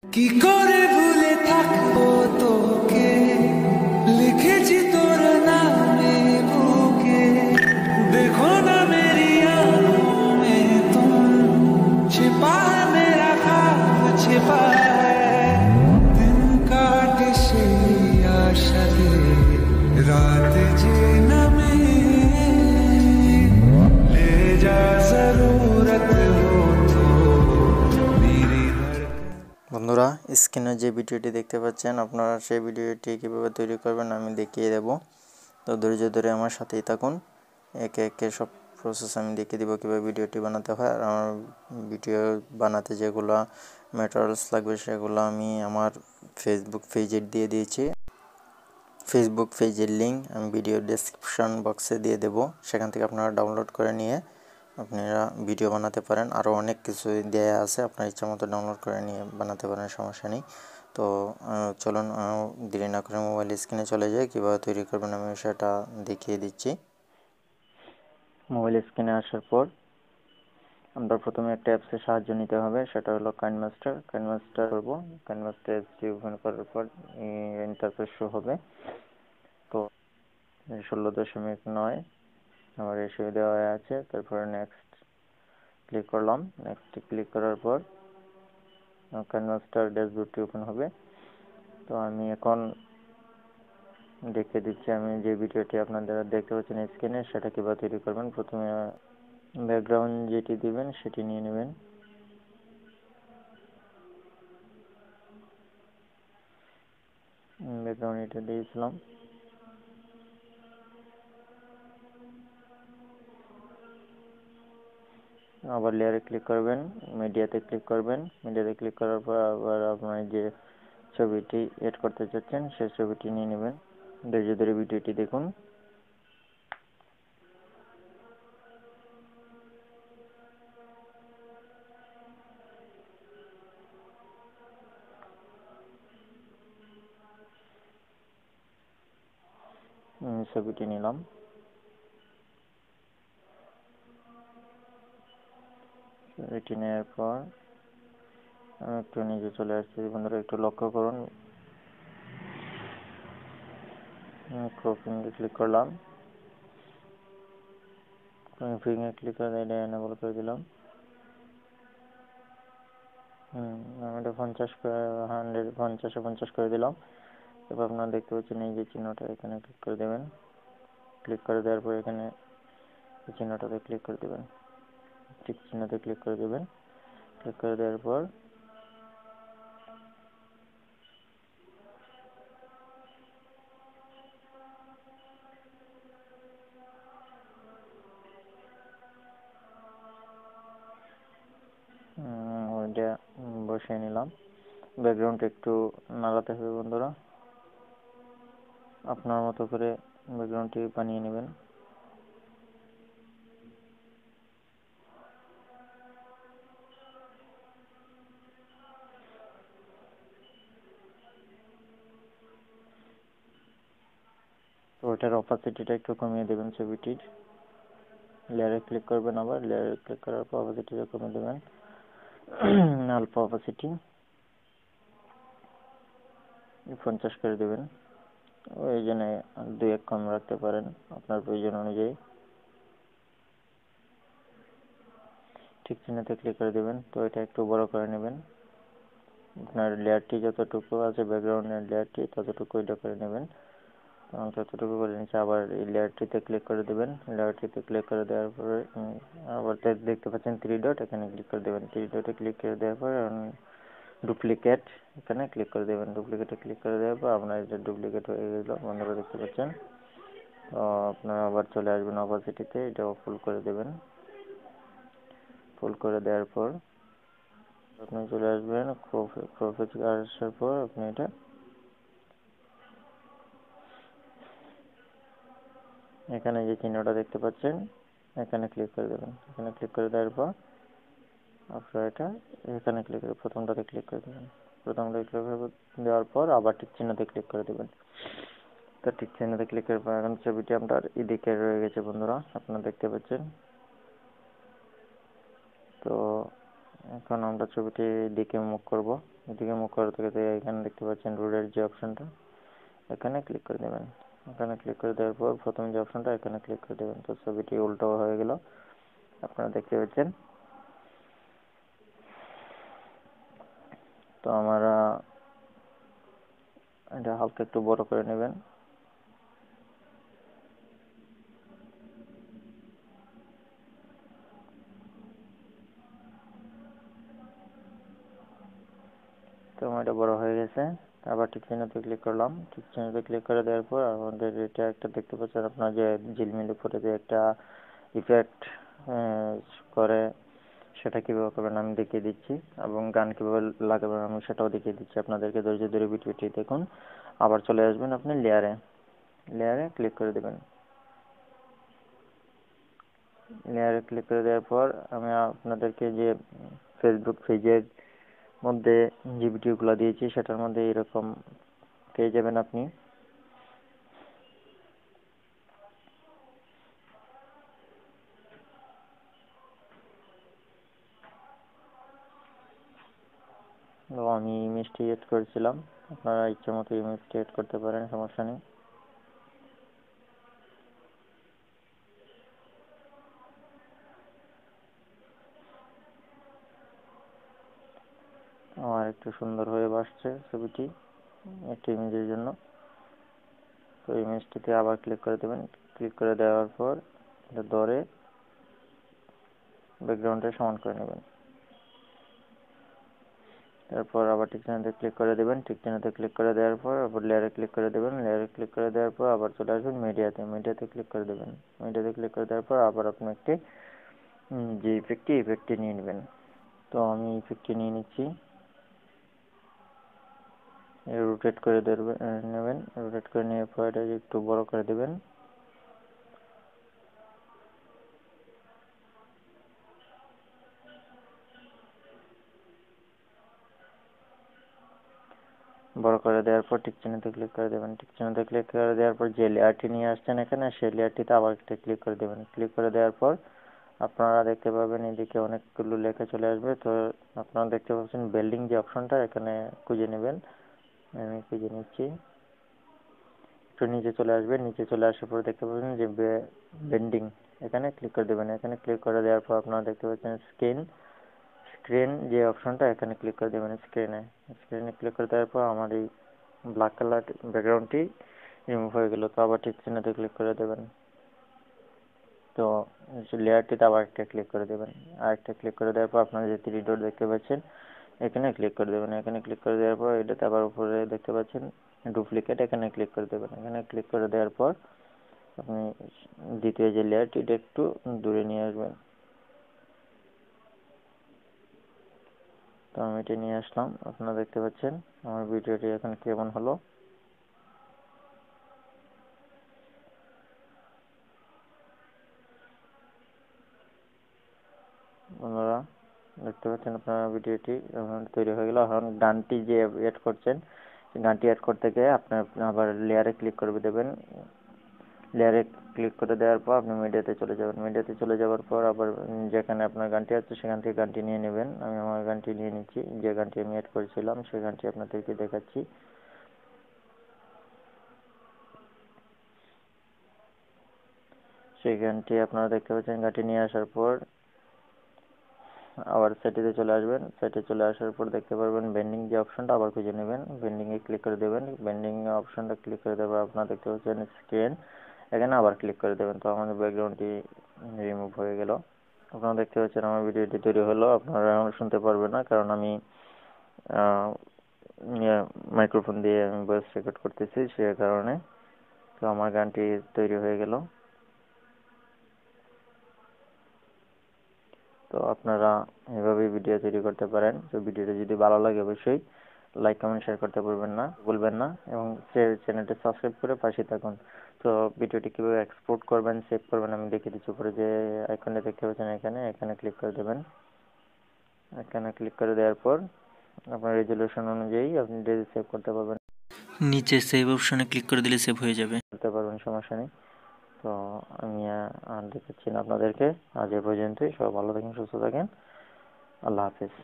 কি করে ভুলে থাকবো তোকে, লিখেছি তোর নামে বুকে, দেখো না মেরি आँखों में तुम, छिपा है मेरा ख्वाब छिपा है, दिन काटे से आशा दे, रात जीना में ले जा जरूरत हो तो मेरी বন্ধুরা, স্ক্রিনে যে ভিডিওটি দেখতে পাচ্ছেন আপনারা সেই ভিডিওটি কীভাবে তৈরি করবেন আমি দেখিয়ে দেব। তো ধৈর্য ধরে আমার সাথেই থাকুন, একে একে সব প্রসেস আমি দেখিয়ে দেবো কীভাবে ভিডিওটি বানাতে হয়। আর আমার ভিডিও বানাতে যেগুলো ম্যাটেরিয়ালস লাগবে সেগুলো আমি আমার ফেসবুক পেজে দিয়ে দিয়েছি। ফেসবুক পেজের লিঙ্ক আমি ভিডিও ডেসক্রিপশন বক্সে দিয়ে দেব, সেখান থেকে আপনারা ডাউনলোড করে নিয়ে আপনারা ভিডিও বানাতে পারেন। আরও অনেক কিছু দেয়া আছে, আপনার ইচ্ছা মতো ডাউনলোড করে নিয়ে বানাতে পারেন, সমস্যা নেই। তো চলুন দেরি না করে মোবাইল স্ক্রিনে চলে যাই, কীভাবে তৈরি করবেন আমি সেটা দেখিয়ে দিচ্ছি। মোবাইল স্ক্রিনে আসার পর আমরা প্রথমে একটা অ্যাপসের সাহায্য নিতে হবে, সেটা হলো কাইনমাস্টার করব। কাইনমাস্টার অ্যাপসটি ওপেন করার পর ইন্টারফেস শো হবে। তো 16.9 আমার রেশিও দেওয়া আছে। তারপরে নেক্সট ক্লিক করলাম। নেক্সট ক্লিক করার পর কাইনমাস্টার ড্যাশবোর্ডটি ওপেন হবে। তো আমি এখন দেখিয়ে দিচ্ছি আমি যে ভিডিওটি আপনারা দেখতে পাচ্ছেন স্ক্রিনে সেটা কীভাবে তৈরি করবেন। প্রথমে ব্যাকগ্রাউন্ড যেটি দিবেন সেটি নিয়ে নেবেন। ব্যাকগ্রাউন্ড এটা দিয়েছিলাম। আবার লেয়ারে ক্লিক করবেন, মিডিয়াতে ক্লিক করবেন। মিডিয়াতে ক্লিক করার পর আবার আপনার যে ছবিটি এড করতে চাচ্ছেন সেই ছবিটি নিয়ে নেবেন। ধৈর্য ধরে ভিডিওটি দেখুন। ছবিটি নিলাম। ছবিটি নেওয়ার পর আমি একটু নিচে চলে আসছি। বন্ধুরা একটু লক্ষ্য করুন, ক্রপিংয়ে ক্লিক করলাম। ক্রপিংয়ে ক্লিক করে এটা এনেবল করে দিলাম। আমি এটা 50 করে দিলাম। এবার আপনারা দেখতে পাচ্ছেন এই যে চিহ্নটা, এখানে ক্লিক করে দেবেন। ক্লিক করে দেওয়ার পর এখানে এই চিহ্নটাতে ক্লিক করে দেবেন, ঠিক চিহ্নতে ক্লিক করে দেবেন। ক্লিক করে দেওয়ার পর ওইটা বসিয়ে নিলাম। ব্যাকগ্রাউন্ডটা একটু নাড়াতে হবে বন্ধুরা, আপনার মতো করে ব্যাকগ্রাউন্ডটি বানিয়ে নেবেন। তো ওটার অপাসিটিটা একটু কমিয়ে দেবেন ছবিটির। লেয়ারে ক্লিক করবেন, আবার লেয়ারে ক্লিক করার পর অপাসিটিটা কমিয়ে দেবেন। অল্প অপাসিটি 50 করে দেবেন। ওই জন্য 2-1 কম রাখতে পারেন আপনার প্রয়োজন অনুযায়ী। ঠিক চিহ্নতে ক্লিক করে দেবেন। তো এটা একটু বড় করে নেবেন। আপনার লেয়ারটি যতটুকু আছে ব্যাকগ্রাউন্ডের লেয়ারটি ততটুকু এটা করে নেবেন। ততটুকু করে নিচে আবার এই লেয়ারটিতে ক্লিক করে দেবেন। লেয়ারটিতে ক্লিক করে দেওয়ার পরে আবার দেখতে পাচ্ছেন 3 ডট, এখানে ক্লিক করে দেবেন। 3 ডটে ক্লিক করে দেওয়ার পরে ডুপ্লিকেট এখানে ক্লিক করে দেবেন। ডুপ্লিকেটে ক্লিক করে দেওয়ার পর আপনার এটা ডুপ্লিকেট হয়ে গেল, বন্ধুরা দেখতে পাচ্ছেন। তো আপনারা আবার চলে আসবেন অপাসিটিতে, এটাও ফুল করে দেবেন। ফুল করে দেওয়ার পর আপনি চলে আসবেন ক্রপে আসার পর আপনি এটা এখানে যে চিহ্নটা দেখতে পাচ্ছেন এখানে ক্লিক করে দেবেন। এখানে ক্লিক করে দেওয়ার পর আপনারা এটা এখানে ক্লিক করে প্রথমটাতে ক্লিক করে দেবেন। প্রথমটাতে ক্লিক করে দেওয়ার পর আবার ঠিক চিহ্নতে ক্লিক করে দেবেন। তো ঠিক চিহ্নতে ক্লিক করার পর এখন ছবিটি আপনার এদিকে রয়ে গেছে বন্ধুরা, আপনারা দেখতে পাচ্ছেন। তো এখন আমরা ছবিটি দিকে মুভ করব। এদিকে মুখ করা থেকে এখানে দেখতে পাচ্ছেন রোডের যে অপশনটা, এখানে ক্লিক করে দেবেন। এখানে ক্লিক করে দেওয়ার পর প্রথম যে অপশনটা এখানে ক্লিক করে দেবেন। তো ছবিটি উল্টো হয়ে গেল, আপনারা দেখতে পাচ্ছেন। তো আমরা এটা হালকা একটু বড় করে নেবেন। তো আমার এটা বড় হয়ে গেছে। আবার টিক চিহ্নতে ক্লিক করলাম। টিক চিহ্নতে ক্লিক করে দেওয়ার পর আমাদের এটা একটা দেখতে পাচ্ছেন আপনার যে ঝিলমিল উপরে যে একটা ইফেক্ট করে, সেটা কীভাবে করবেন আমি দেখিয়ে দিচ্ছি, এবং গান কীভাবে লাগাবেন আমি সেটাও দেখিয়ে দিচ্ছি আপনাদেরকে। ধৈর্য ধরে ভিডিওটি দেখুন। আবার চলে আসবেন আপনি লেয়ারে ক্লিক করে দেবেন। লেয়ারে ক্লিক করে দেওয়ার পর আমি আপনাদেরকে যে ফেসবুক পেজের মধ্যে যে ভিডিওগুলো দিয়েছি সেটার মধ্যে এরকম পেয়ে যাবেন আপনি। তো আমি ইমেজটি এড করেছিলাম, আপনারা ইচ্ছে মতো ইমেজটি এড করতে পারেন, সমস্যা নেই। আমার একটু সুন্দর হয়ে আসছে ছবিটি একটি ইমেজের জন্য। তো ইমেজটিতে আবার ক্লিক করে দেবেন। ক্লিক করে দেওয়ার পর এটা ধরে ব্যাকগ্রাউন্ডে সমান করে নেবেন। তারপর আবার টিক চিহ্নতে ক্লিক করে দেবেন। টিক চিহ্নতে ক্লিক করে দেওয়ার পর আবার লেয়ারে ক্লিক করে দেবেন। লেয়ারে ক্লিক করে দেওয়ার পর আবার চলে আসবেন মিডিয়াতে ক্লিক করে দেবেন। মিডিয়াতে ক্লিক করে দেওয়ার পর আবার আপনি একটি যে ইফেক্টটি নিয়ে নেবেন। তো আমি ইফেক্টটি নিয়ে নিচ্ছি। রোটেট করে নেবেন। রোটেট করে নেওয়ার পর এটা একটু বড় করে দেবেন। বড় করে দেওয়ার পর টিক চিহ্নতে ক্লিক করে দেবেন। টিক চিহ্নতে ক্লিক করে দেওয়ার পর যে লেয়ারটি নিয়ে আসছেন এখানে, সেই লেয়ারটিতে আবার একটা ক্লিক করে দেবেন। ক্লিক করে দেওয়ার পর আপনারা দেখতে পাবেন এদিকে অনেকগুলো লেখা চলে আসবে। তো আপনারা দেখতে পাচ্ছেন বিল্ডিং যে অপশনটা, এখানে খুঁজে নেবেন। আমি খুঁজে নিচ্ছি। একটু নিচে চলে আসবেন। নিচে চলে আসার পর দেখতে পাবেন যে বেন্ডিং, এখানে ক্লিক করে দেবেন। এখানে ক্লিক করে দেওয়ার পর আপনারা দেখতে পাচ্ছেন স্ক্রিন যে অপশনটা, এখানে ক্লিক করে দেবেন। স্ক্রিনে ক্লিক করে দেওয়ার পর আমার এই ব্ল্যাক কালার ব্যাকগ্রাউন্ডটি রিমুভ হয়ে গেল। তো আবার ঠিক চিহ্নতে ক্লিক করে দেবেন। তো লেয়ারটিতে আবার একটা ক্লিক করে দেবেন। আরেকটা ক্লিক করে দেওয়ার পর আপনারা যে 3 ডট দেখতে পাচ্ছেন এখানে ক্লিক করে দেবেন। এখানে ক্লিক করে দেওয়ার পর এটাতে আবার উপরে দেখতে পাচ্ছেন ডুপ্লিকেট, এখানে ক্লিক করে দেবেন। এখানে ক্লিক করে দেওয়ার পর আপনি দ্বিতীয় যে লেয়ারটি এটা একটু দূরে নিয়ে আসবেন। তো আমি এটা নিয়ে আসলাম। আপনারা দেখতে পাচ্ছেন আমার ভিডিওটি এখন কেমন হলো। বন্ধুরা দেখতে পাচ্ছেন আপনার ভিডিওটি তৈরি হয়ে গেল। এখন গানটি যে এড করছেন, গানটি এড করতে গিয়ে আপনার আবার লেয়ারে ক্লিক করে দেবেন। লেয়ারে ক্লিক করে দেওয়ার পর আপনি মিডিয়াতে চলে যাবেন। মিডিয়াতে চলে যাওয়ার পর আবার যেখানে আপনার গানটি আছে সেখান থেকে গানটি নিয়ে নেবেন। আমি আমার গানটি নিয়ে নিচ্ছি। যে গানটি আমি এড করেছিলাম সেই গানটি আপনাদেরকে দেখাচ্ছি। সেই গানটি আপনারা দেখতে পাচ্ছেন। গানটি নিয়ে আসার পর আবার সেটিতে চলে আসবেন। সেটে চলে আসার পর দেখতে পারবেন বেন্ডিং যে অপশনটা, আবার খুঁজে নেবেন। বেন্ডিংয়ে ক্লিক করে দেবেন। বেন্ডিং অপশনটা ক্লিক করে দেওয়ার পর আপনারা দেখতে পাচ্ছেন স্ক্রিন, এখানে আবার ক্লিক করে দেবেন। তো আমাদের ব্যাকগ্রাউন্ডটি রিমুভ হয়ে গেল। আপনারা দেখতে পাচ্ছেন আমার ভিডিওটি তৈরি হলো। আপনারা এখন শুনতে পারবেন না, কারণ আমি মাইক্রোফোন দিয়ে আমি ভয়েস রেকর্ড করতেছি, সে কারণে। তো আমার গানটি তৈরি হয়ে গেল। তো আপনারা এভাবেই ভিডিও তৈরি করতে পারেন। তো ভিডিওটা যদি ভালো লাগে অবশ্যই লাইক কমেন্ট শেয়ার করতে ভুলবেন না, এবং চ্যানেলটি সাবস্ক্রাইব করে পাশে থাকুন। তো ভিডিওটি কীভাবে এক্সপোর্ট করবেন, সেভ করবেন আমি দেখিয়ে দিচ্ছি। উপরে যে আইকনটা দেখতে পাচ্ছেন এখানে ক্লিক করে দেবেন। এখানে ক্লিক করে দেওয়ার পর আপনার রেজলিউশন অনুযায়ী আপনি সেভ করতে পারবেন। নিচে সেভ অপশনে ক্লিক করে দিলে সেভ হয়ে যাবে। সমস্যা নেই। তো আমি আর দেখাচ্ছি না আপনাদেরকে। আজ এ পর্যন্তই। সবাই ভালো থাকেন, সুস্থ থাকেন। আল্লাহ হাফেজ।